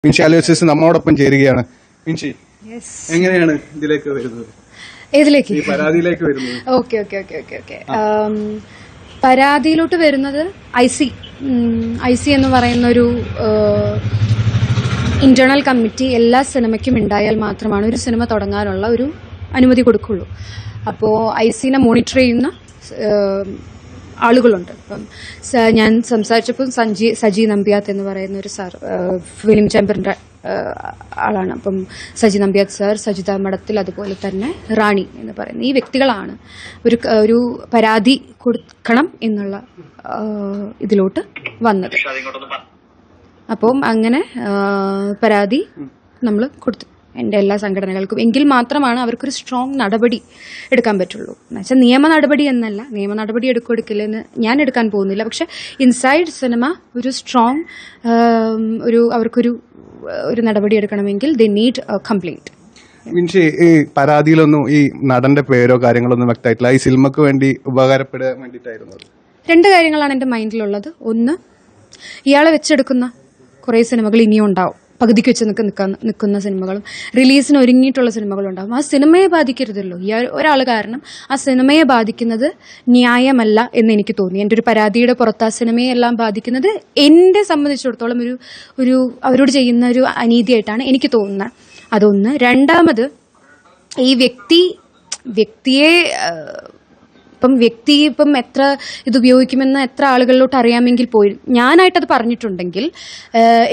മിൻഷി Aloysius നമ്മോടൊപ്പം ചേരുകയാണ്. മിൻഷി, എങ്ങനെയാണ് ഇതിലേക്ക് വരുന്നത്? ഏതിലേക്ക്? ഈ പരാതിയിലേക്ക് വരുന്നത്. Okay okay okay okay okay പരാതിയിലോട്ട് വരുന്നത് ഐ സി എന്ന് പറയുന്ന ഒരു ഇന്റേണൽ കമ്മിറ്റി എല്ലാ സിനിമയ്ക്കും ഉണ്ടായാൽ മാത്രമാണ് ഒരു സിനിമ തുടങ്ങാനുള്ള ഒരു അനുമതി കൊടുക്കുള്ളൂ. അപ്പോൾ ഐസിനെ മോണിറ്റർ ചെയ്യുന്ന ആളുകളുണ്ട്. അപ്പം ഞാൻ സംസാരിച്ചപ്പോൾ സജി നമ്പ്യാത്ത് എന്ന് പറയുന്ന ഒരു സാർ, ഫിലിം ചേംബറിന്റെ ആളാണ്. അപ്പം സജി നമ്പ്യാത്ത് സാർ, സജിത മഠത്തിൽ, അതുപോലെ തന്നെ റാണി എന്ന് പറയുന്ന ഈ വ്യക്തികളാണ് ഒരു പരാതി കൊടുക്കണം എന്നുള്ള ഇതിലോട്ട് വന്നത്. അപ്പം അങ്ങനെ പരാതി നമ്മൾ കൊടുത്തു എൻ്റെ എല്ലാ സംഘടനകൾക്കും. എങ്കിൽ മാത്രമാണ് അവർക്കൊരു സ്ട്രോങ് നടപടി എടുക്കാൻ പറ്റുള്ളൂ. എന്നുവെച്ചാൽ നിയമ നടപടി എന്നല്ല, നിയമ നടപടി എടുക്കില്ലെന്ന് ഞാൻ എടുക്കാൻ പോകുന്നില്ല. പക്ഷെ ഇൻസൈഡ് സിനിമ ഒരു സ്ട്രോങ് അവർക്കൊരു നടപടി എടുക്കണമെങ്കിൽ ദേ നീഡ് കംപ്ലീറ്റ്. മിൻഷി, ഈ പരാതിയിലൊന്നും ഈ നടന്റെ പേരോ കാര്യങ്ങളൊന്നും വ്യക്തമായിട്ടില്ല. ഈ സിനിമക്ക് വേണ്ടി ഉപകാരപ്പെടാൻ വേണ്ടിയിട്ടായിരുന്നു. രണ്ട് കാര്യങ്ങളാണ് എൻ്റെ മൈൻഡിലുള്ളത്. ഒന്ന്, ഇയാളെ വെച്ചെടുക്കുന്ന കുറേ സിനിമകൾ ഇനിയും ഉണ്ടാവും. പകുതിക്ക് വെച്ച് നിൽക്കുന്ന സിനിമകളും റിലീസിന് ഒരുങ്ങിയിട്ടുള്ള സിനിമകളും ഉണ്ടാകും. ആ സിനിമയെ ബാധിക്കരുതല്ലോ. ഒരാൾ കാരണം ആ സിനിമയെ ബാധിക്കുന്നത് ന്യായമല്ല എന്ന് എനിക്ക് തോന്നി. എൻ്റെ ഒരു പരാതിയുടെ പുറത്ത് ആ സിനിമയെ എല്ലാം ബാധിക്കുന്നത് എന്നെ സംബന്ധിച്ചിടത്തോളം ഒരു അവരോട് ചെയ്യുന്ന ഒരു അനീതിയായിട്ടാണ് എനിക്ക് തോന്നുന്നത്. അതൊന്ന്. രണ്ടാമത്, ഈ വ്യക്തിയെ ഇപ്പം എത്ര ഇത് ഉപയോഗിക്കുമെന്ന് എത്ര ആളുകളിലോട്ട് അറിയാമെങ്കിൽ പോയി ഞാനായിട്ടത് പറഞ്ഞിട്ടുണ്ടെങ്കിൽ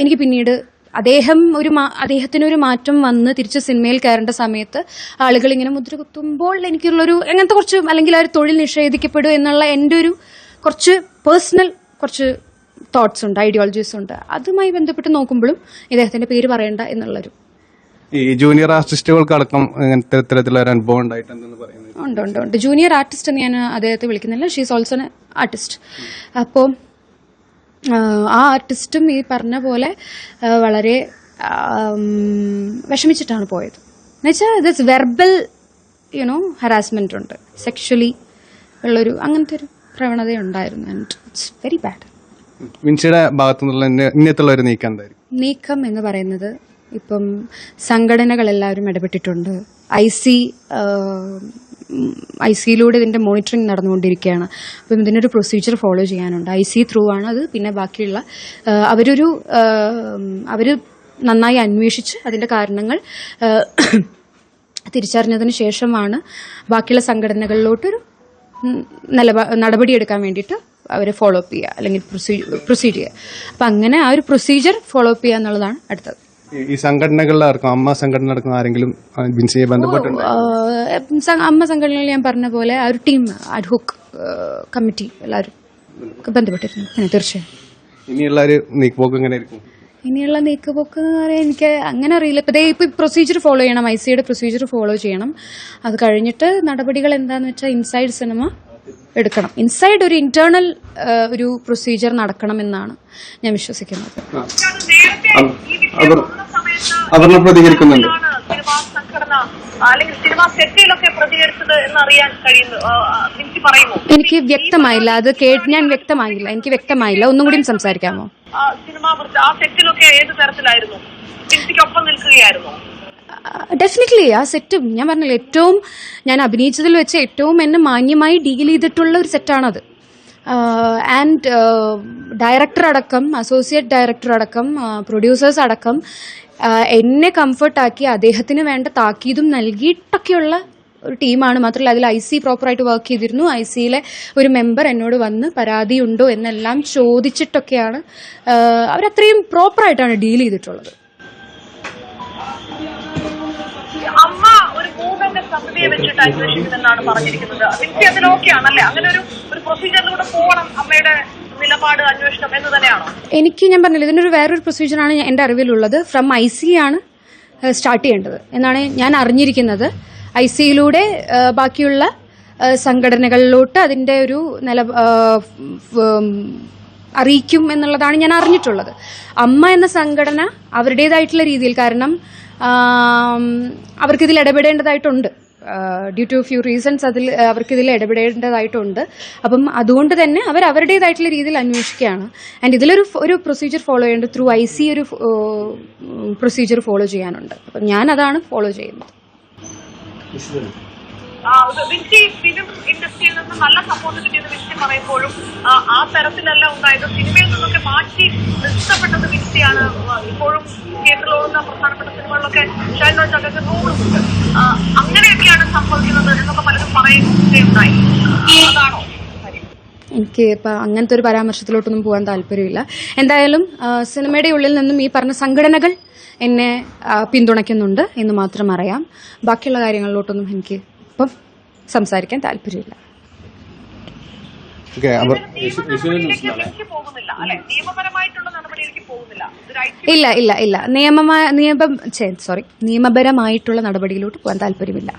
എനിക്ക് പിന്നീട് അദ്ദേഹത്തിനൊരു മാറ്റം വന്ന് തിരിച്ച് സിനിമയിൽ കയറേണ്ട സമയത്ത് ആളുകൾ ഇങ്ങനെ മുദ്ര കുത്തുമ്പോൾ എനിക്കുള്ളൊരു അങ്ങനത്തെ കുറച്ച്, അല്ലെങ്കിൽ ആ ഒരു തൊഴിൽ നിഷേധിക്കപ്പെടും എന്നുള്ള എൻ്റെ ഒരു കുറച്ച് പേഴ്സണൽ കുറച്ച് തോട്ട്സ് ഉണ്ട്, ഐഡിയോളജീസ് ഉണ്ട്. അതുമായി ബന്ധപ്പെട്ട് നോക്കുമ്പോഴും ഇദ്ദേഹത്തിന്റെ പേര് പറയണ്ട എന്നുള്ളൊരു. ഈ ജൂനിയർ ആർട്ടിസ്റ്റുകൾക്കടക്കം ഇങ്ങനത്തെ ഇത്തരത്തിലുള്ള ഒരു അനുഭവം ഉണ്ടായിട്ടുണ്ടെന്ന് പറയുന്നത് ഉണ്ട്. ജൂനിയർ ആർട്ടിസ്റ്റ് എന്ന് ഞാൻ അദ്ദേഹത്തെ വിളിക്കുന്നില്ല. She's also an artist. അപ്പോൾ ആ ആർട്ടിസ്റ്റും ഈ പറഞ്ഞ പോലെ വളരെ വിഷമിച്ചിട്ടാണ് പോയത്. എന്നുവെച്ചാൽ ഇത് വെർബൽ ഹറാസ്മെന്റ് ഉണ്ട്, സെക്ഷലി ഉള്ളൊരു അങ്ങനത്തെ ഒരു പ്രവണത ഉണ്ടായിരുന്നു. And it's very bad. മിൻഷിയുടെ ഭാഗത്തുനിന്നുള്ള ഇന്നത്തുള്ള ഒരു നീക്കം എന്ന് പറയുന്നത്, ഇപ്പം സംഘടനകളെല്ലാവരും ഇടപെട്ടിട്ടുണ്ട്. ഐ സിയിലൂടെ ഇതിന്റെ മോണിറ്ററിംഗ് നടന്നുകൊണ്ടിരിക്കുകയാണ്. അപ്പം ഇതിനൊരു പ്രൊസീജിയർ ഫോളോ ചെയ്യാനുണ്ട്. IC ത്രൂ ആണ് അത്. പിന്നെ ബാക്കിയുള്ള അവര് നന്നായി അന്വേഷിച്ച് അതിന്റെ കാരണങ്ങൾ തിരിച്ചറിഞ്ഞതിന് ശേഷമാണ് ബാക്കിയുള്ള സംഘടനകളിലോട്ടൊരു നടപടിയെടുക്കാൻ വേണ്ടിയിട്ട് അവരെ ഫോളോ അപ്പ് ചെയ്യുക, അല്ലെങ്കിൽ പ്രൊസീഡ് ചെയ്യുക. അപ്പം അങ്ങനെ ആ ഒരു പ്രൊസീജിയർ ഫോളോ അപ്പ് ചെയ്യുക എന്നുള്ളതാണ് അടുത്തത്. ഈ സംഘടനകളിലടക്കം, അമ്മ സംഘടന അടക്കം ആരെങ്കിലും ബിൻസിയെ ബന്ധപ്പെട്ടുണ്ടോ? അമ്മ സംഘടനയിൽ ഞാൻ പറഞ്ഞ പോലെ ആ ഒരു ടീം, അഡ്ഹോക് കമ്മിറ്റി എല്ലാവരും ബന്ധപ്പെട്ടിരുന്നു. തീർച്ചയായും. ഇനിയുള്ള ഒരു നീക്കുപോക്ക് എങ്ങനെയായിരിക്കും? ഇനിയുള്ള നീക്കുപോക്ക് എന്ന് പറയാൻ എനിക്ക് അങ്ങനെ അറിയില്ല. ഇപ്പൊ പ്രൊസീജിയർ ഫോളോ ചെയ്യണം, ICയുടെ പ്രൊസീജിയർ ഫോളോ ചെയ്യണം. അത് കഴിഞ്ഞിട്ട് നടപടികൾ എന്താന്ന് വെച്ചാൽ ഇൻസൈഡ് സിനിമ എടുക്കണം. ഇൻസൈഡ് ഒരു ഇന്റേണൽ ഒരു പ്രൊസീജിയർ നടക്കണം എന്നാണ് ഞാൻ വിശ്വസിക്കുന്നത്. പ്രതികരിക്കുന്നുണ്ട്. എനിക്ക് വ്യക്തമായില്ല, അത് ഞാൻ വ്യക്തമായില്ല, എനിക്ക് വ്യക്തമായില്ല. ഒന്നും കൂടി സംസാരിക്കാമോ? ഡെഫിനറ്റ്ലി ആ സെറ്റും ഞാൻ പറഞ്ഞില്ല, ഞാൻ അഭിനയിച്ചതിൽ വെച്ച് ഏറ്റവും എന്നെ മാന്യമായി ഡീൽ ചെയ്തിട്ടുള്ള ഒരു സെറ്റാണത്. ആൻഡ് ഡയറക്ടർ അടക്കം, അസോസിയേറ്റ് ഡയറക്ടർ അടക്കം, പ്രൊഡ്യൂസേഴ്സ് അടക്കം എന്നെ കംഫർട്ടാക്കി അദ്ദേഹത്തിന് വേണ്ട താക്കീതും നൽകിയിട്ടൊക്കെയുള്ള ഒരു ടീമാണ്. മാത്രമല്ല അതിൽ IC പ്രോപ്പറായിട്ട് വർക്ക് ചെയ്തിരുന്നു. ICയിലെ ഒരു മെമ്പർ എന്നോട് വന്ന് പരാതി ഉണ്ടോ എന്നെല്ലാം ചോദിച്ചിട്ടൊക്കെയാണ് അവരത്രയും പ്രോപ്പറായിട്ടാണ് ഡീൽ ചെയ്തിട്ടുള്ളത്. അമ്മ ഒരു മൂന്നംഗ സമിതിയെ വെച്ചിട്ട് അന്വേഷിക്കുമെന്നാണ് പറഞ്ഞിരിക്കുന്നത്. അതിനോക്കെയാണല്ലേ, അങ്ങനെ ഒരു പ്രൊസീജിയറിലൂടെ പോകണം അമ്മയുടെ നിലപാട്, അന്വേഷണം എന്ന് തന്നെയാണോ? ഞാൻ പറഞ്ഞില്ല, ഇതിനൊരു വേറൊരു പ്രൊസീജിയറാണ് എൻ്റെ അറിവിലുള്ളത്. ഫ്രം IC ആണ് സ്റ്റാർട്ട് ചെയ്യേണ്ടത് എന്നാണ് ഞാൻ അറിഞ്ഞിരിക്കുന്നത്. ICയിലൂടെ ബാക്കിയുള്ള സംഘടനകളിലോട്ട് അതിന്റെ ഒരു അറിയിക്കും എന്നുള്ളതാണ് ഞാൻ അറിഞ്ഞിട്ടുള്ളത്. അമ്മ എന്ന സംഘടന അവരുടേതായിട്ടുള്ള രീതിയിൽ, കാരണം അവർക്കിതിൽ ഇടപെടേണ്ടതായിട്ടുണ്ട്. ഡ്യൂ ടു ഫ്യൂ റീസൺസ് അവർക്ക് ഇതിൽ ഇടപെടേണ്ടതായിട്ടുണ്ട്. അപ്പം അതുകൊണ്ട് തന്നെ അവർ അവരുടേതായിട്ടുള്ള രീതിയിൽ അന്വേഷിക്കുകയാണ്. ആൻഡ് ഇതിലൊരു പ്രൊസീജിയർ ഫോളോ ചെയ്യേണ്ടത് ത്രൂ IC ഒരു പ്രൊസീജിയർ ഫോളോ ചെയ്യാനുണ്ട്. അപ്പം ഞാൻ അതാണ് ഫോളോ ചെയ്യുന്നത്. വിൻസി ഫിലിം ഇൻഡസ്ട്രിയിൽ നിന്ന് നല്ല സപ്പോർട്ട് കിട്ടിയത് വിൻസി പറയുമ്പോഴും ആ തരത്തിലല്ല ഉണ്ടായത്. സിനിമയിൽ നിന്നൊക്കെ മാറ്റി ഇഷ്ടപ്പെട്ടത് വിൻസിയാണ്. ഇപ്പോഴും തിയേറ്ററിലോടുന്ന പ്രധാനപ്പെട്ട സിനിമകളിലൊക്കെ ഷൈനോട്ടൊക്കെ റോളുമുണ്ട്. അങ്ങനെയൊക്കെയാണ് സംഭവിക്കുന്നത് എന്നൊക്കെ പലരും പറയുകയുണ്ടായി. അതാണോ? എനിക്ക് ഇപ്പം അങ്ങനത്തെ ഒരു പരാമർശത്തിലോട്ടൊന്നും പോകാൻ താല്പര്യമില്ല. എന്തായാലും സിനിമയുടെ ഉള്ളിൽ നിന്നും ഈ പറഞ്ഞ സംഘടനകൾ എന്നെ പിന്തുണയ്ക്കുന്നുണ്ട് എന്ന് മാത്രം അറിയാം. ബാക്കിയുള്ള കാര്യങ്ങളിലോട്ടൊന്നും എനിക്ക് ഇപ്പം സംസാരിക്കാൻ താല്പര്യമില്ല. ഇല്ല നിയമപരമായിട്ടുള്ള നടപടിയിലോട്ട് പോകാൻ താല്പര്യമില്ല.